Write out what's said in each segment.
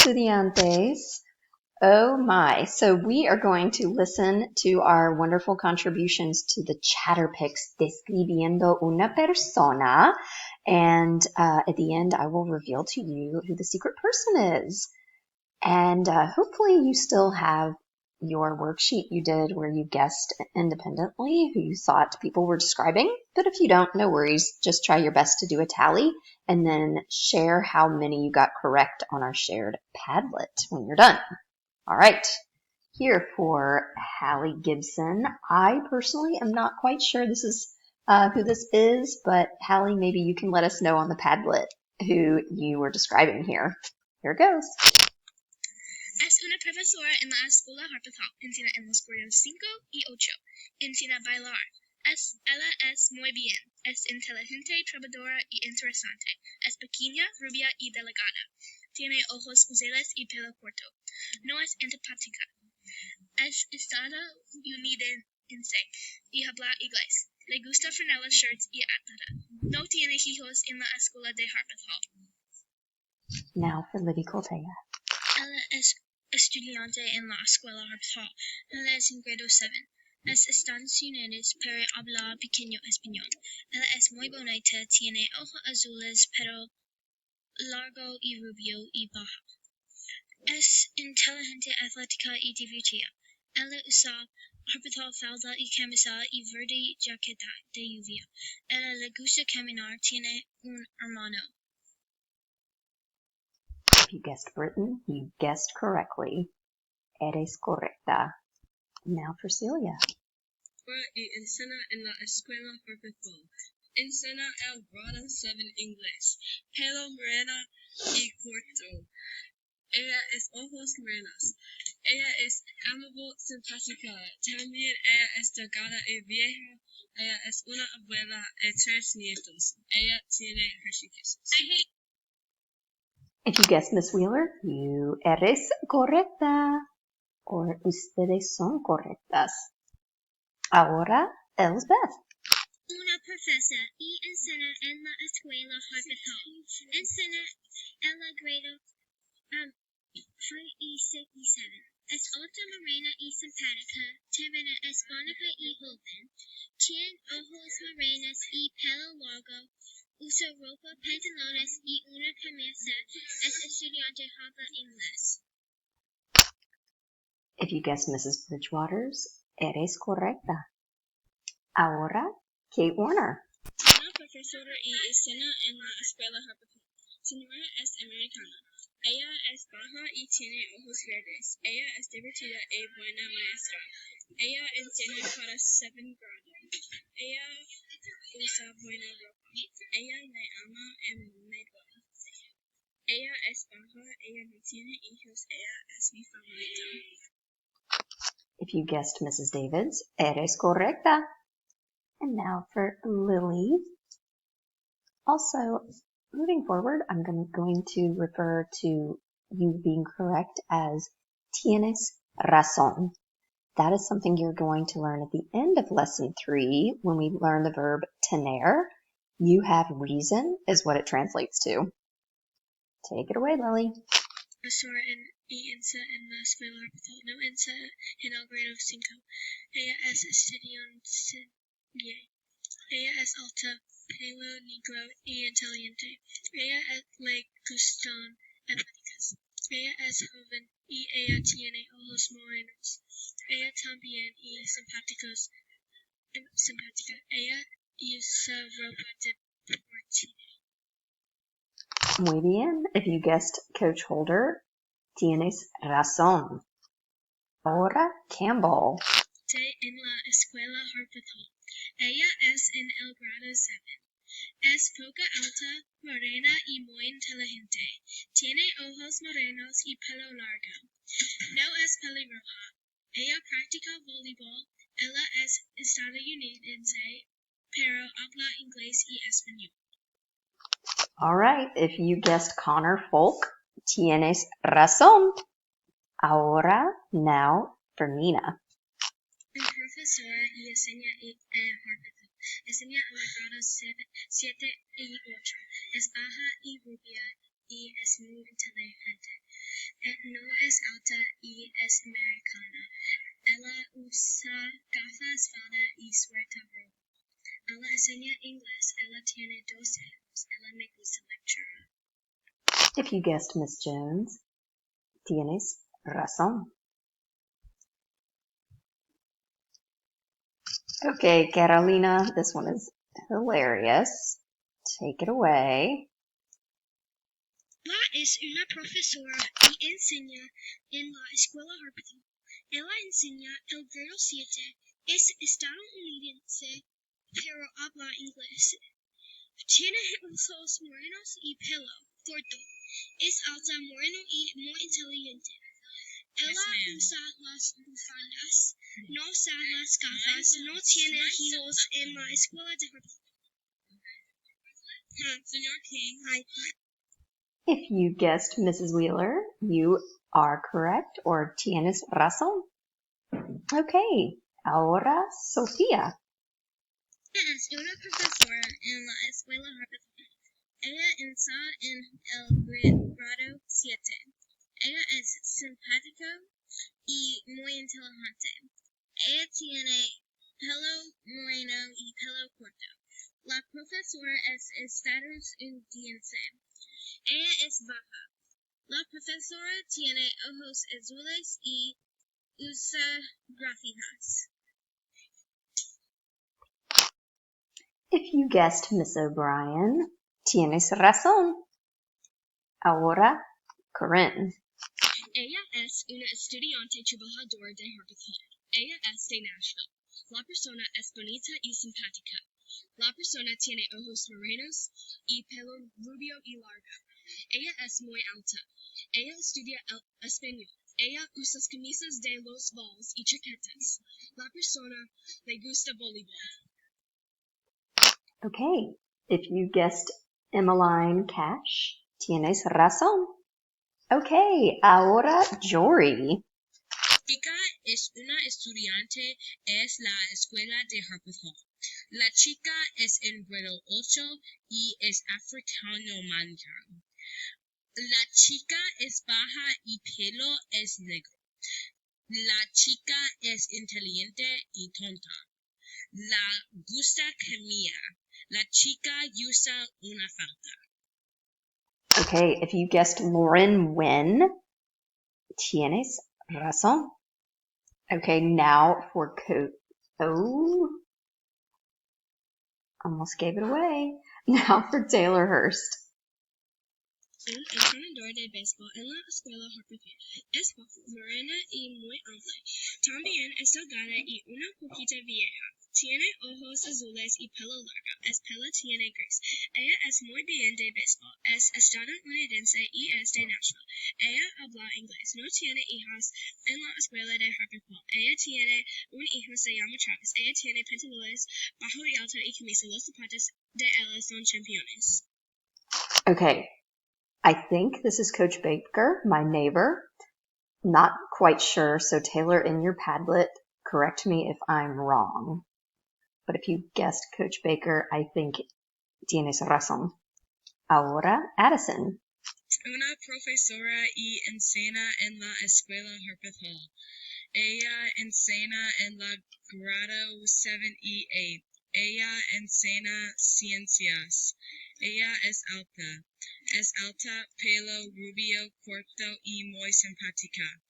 estudiantes. Oh my. So we are going to listen to our wonderful contributions to the chatter picks Describiendo una persona. And at the end, I will reveal to you who the secret person is. And hopefully you still have your worksheet you did where you guessed independently who you thought people were describing. But if you don't, no worries. Just try your best to do a tally and then share how many you got correct on our shared Padlet when you're done. All right. Here for Hallie Gibson. I personally am not quite sure this is who this is, but Hallie, maybe you can let us know on the Padlet who you were describing here. Here it goes. Es una profesora en la escuela Harpathal. Enseña en los grados 5 y 8. Enseña a bailar. Ella es muy bien. Es inteligente, trabajadora y interesante. Es pequeña, rubia y delgada. Tiene ojos azules y pelo corto. No es antipática. Es estadounidense y habla inglés. Le gusta franela, shirts y atleta. No tiene hijos en la escuela de Harpathal. Now for Liddy Coltea. Ella es estudiante en la escuela Harpathal. Ella es en grado 7. Es Estados Unidos, pero habla pequeño español. Ella es muy bonita, tiene ojos azules, pelo largo y rubio y baja. Es inteligente, atlética y divertida. Ella usa Harpathal falda y camisa y verde jaqueta de lluvia. Ella le gusta caminar, tiene un hermano. If you guessed Britain, you guessed correctly. Eres correcta. Now for Celia. Y enseña en la escuela Harpathal. Enseña el grado 7 inglés. Pelo morena y corto. Ella es ojos morenos. Ella es amable, simpática. También ella es delgada y vieja. Ella es una abuela de 3 nietos. Ella tiene Hershey Kisses. If you guessed Miss Wheeler, you eres correcta. Or ustedes son correctas. Ahora, Elsbeth. Una profesora y enseña en la escuela Harpathal. Enseña en el grado 3 y 6 y 7. Es alta, morena y simpática. También es bonita y joven. Tiene ojos morenos y pelo largo. Usa ropa, pantalones y una camisa. Es estudiante, habla inglés. If you guessed Mrs. Bridgewaters, eres correcta. Ahora, Kate Warner. Una profesora y enseña en la escuela Harpathal. Su nombre es americana. Ella es baja y tiene ojos verdes. Ella es divertida y buena maestra. Ella enseña para 7 grados. Ella usa buena ropa. Ella me ama y me duele. Ella es baja. Ella no tiene hijos. Ella es mi favorita. If you guessed Mrs. Davids, eres correcta. And now for Lily. Also, moving forward, I'm going to refer to you being correct as tienes razón. That is something you're going to learn at the end of lesson 3 when we learn the verb tener. You have reason is what it translates to. Take it away, Lily. Profesora y enseña en la escuela Harpathal. No enseña en el grado 5. Ella es estudiante. Ella es alta, pelo negro y inteligente. Ella le gustan atléticas. Ella es joven y ella tiene ojos morenos. Ella también es simpática. Ella usa ropa deportiva. Muy bien. If you guessed Coach Holder, tienes razón. Ahora, Campbell. En la escuela Harpathal. Ella es en el grado 7. Es poco alta, morena y muy inteligente. Tiene ojos morenos y pelo largo. No es pelirroja. Ella practica voleibol. Ella es estadounidense, pero habla inglés y español. All right. If you guessed Connor Folk, tienes razón. Ahora, now for Nina. Profesora y enseña en Harpathal. Enseña en el grado 7 y 8. Es baja y rubia y es muy inteligente. No es alta y es americana. Ella usa gafas, falda y suéter rojo. Ella enseña inglés. Ella tiene 2 hijos. Ella me gusta lecturar. If you guessed Miss Jones, tienes razón. Okay, Carolina, this one is hilarious. Take it away. La es una profesora y enseña en la escuela Harpeth. Ella enseña el grado 7. Es estadounidense, pero habla inglés. Tiene los ojos morenos y pelo corto. Es alta, moreno y muy inteligente. Ella usa las bufandas, no usa las gafas, no tiene hijos en la escuela de Harpeth. Señor King. Hi. If you guessed Mrs. Wheeler, you are correct, or tienes razón. Okay, ahora Sofía. Es una profesora en la escuela Harpeth. Ella está en el grado 7. Ella es simpática y muy inteligente. Ella tiene pelo moreno y pelo corto. La profesora es estadounidense. Ella es baja. La profesora tiene ojos azules y usa gafas. If you guessed Miss O'Brien, tienes razón. Ahora Corinne. Ella es una estudiante trabajadora de Harpeth. Ella es de Nashville. La persona es bonita y simpática. La persona tiene ojos morenos y pelo rubio y largo. Ella es muy alta. Ella estudia el español. Ella usa camisas de los balls y chaquetas. La persona le gusta voleibol. Okay, if you guessed Emmeline Cash, tienes razón. Okay, ahora Jory. Chica es una estudiante en la escuela de Harpeth Hall. La chica es en grado 8 y es africano-americana. La chica es baja y pelo es negro. La chica es inteligente y tonta. La gusta comida. La chica usa una falda. Okay, if you guessed Lauren Wynn, tienes razón. Okay, now for almost gave it away. Now for Taylor Hurst. Un entrenador de béisbol en la escuela Harpeth. Es morena y muy alta. También es delgada y una poquita vieja. Tiene ojos azules y pelo largo. Es pelo tiene gris. Ella es muy bien de béisbol. Es estadounidense y es de Nashville. Ella habla inglés. No tiene hijas en la escuela de Harpeth. Ella tiene un hijo se llama Travis. Ella tiene pantalones bajo y alta y camisa. Los zapatos de ella son campeones. Okay, I think this is Coach Baker, my neighbor. Not quite sure, so Taylor, in your Padlet, correct me if I'm wrong. But if you guessed Coach Baker, I think tienes razón. Ahora, Addison. Una profesora y enseña en la escuela Harpeth Hall. Ella enseña en la grado 7 y 8. Ella enseña ciencias. Ella es alta. Es alta, pelo rubio, corto y muy simpática.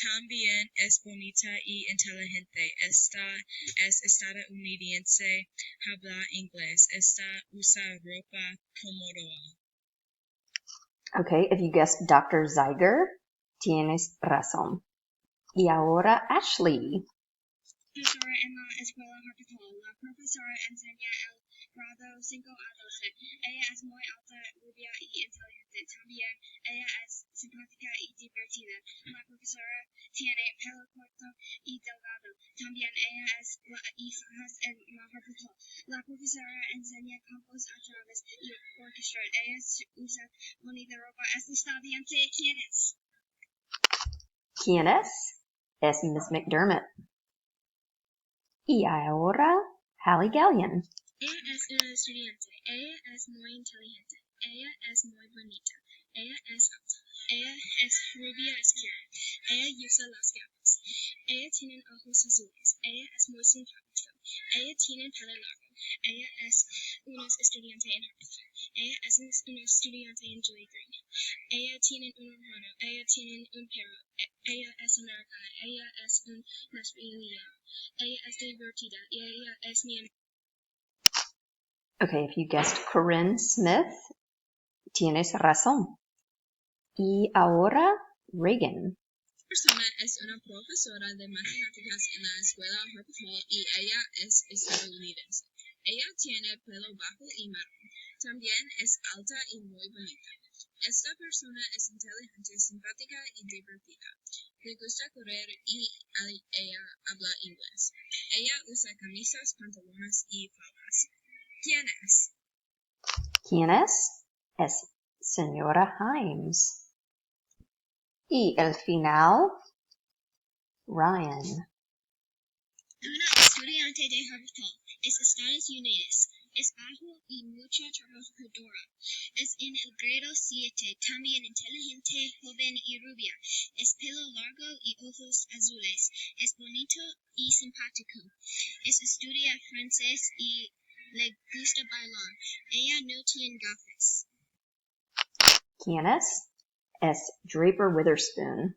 También es bonita y inteligente. Esta es estadounidense, habla inglés. Esta usa ropa cómoda. Okay, if you guessed Dr. Zeiger, tienes razón. Y ahora, Ashley. Profesora en la escuela Harpeth Hall. La profesora enseña el grado 5 a 12. Ella es muy alta, rubia y inteligente. También ella es simpática y divertida. La profesora tiene pelo corto y delgado. También ella es la hija en la Harpeth Hall. La profesora enseña campos a Travis y orquesta. Ella usa bonita ropa. Es estudiante. ¿Quién es? ¿Quién es? Es Miss McDermott. Y ahora, Hallie Gallion. Ella es una estudiante. Ella es muy inteligente. Ella es muy bonita. Ella es alta. Ella es rubia escura. Ella usa las gafas. Ella tiene ojos azules. Ella es muy simpática. Ella tiene pelo largo. Ella es una estudiante en Harvard. Ella es una estudiante en Joy Green. Ella tiene un hermano. Ella tiene un perro. Ella es americana. Ella es un lesbiana. Ella es divertida. Y ella es mi amiga. Okay, if you guessed Corinne Smith, tienes razón. Y ahora, Reagan. Persona es una profesora de matemáticas en la escuela Harvard Hall y ella es estadounidense. Ella tiene pelo bajo y marrón. También es alta y muy bonita. Esta persona es inteligente, simpática y divertida. Le gusta correr y ella habla inglés. Ella usa camisas, pantalones y faldas. ¿Quién es? ¿Quién es? Es señora Himes. Y el final, Ryan. Una estudiante de Harvard Hall. Es Estados Unidos. Es bajo y mucha trabajadora. Es en el grado 7, también inteligente, joven y rubia. Es pelo largo y ojos azules. Es bonito y simpático. Estudia francés y le gusta bailar. Ella no tiene gafas. ¿Quién es? Es Draper Witherspoon.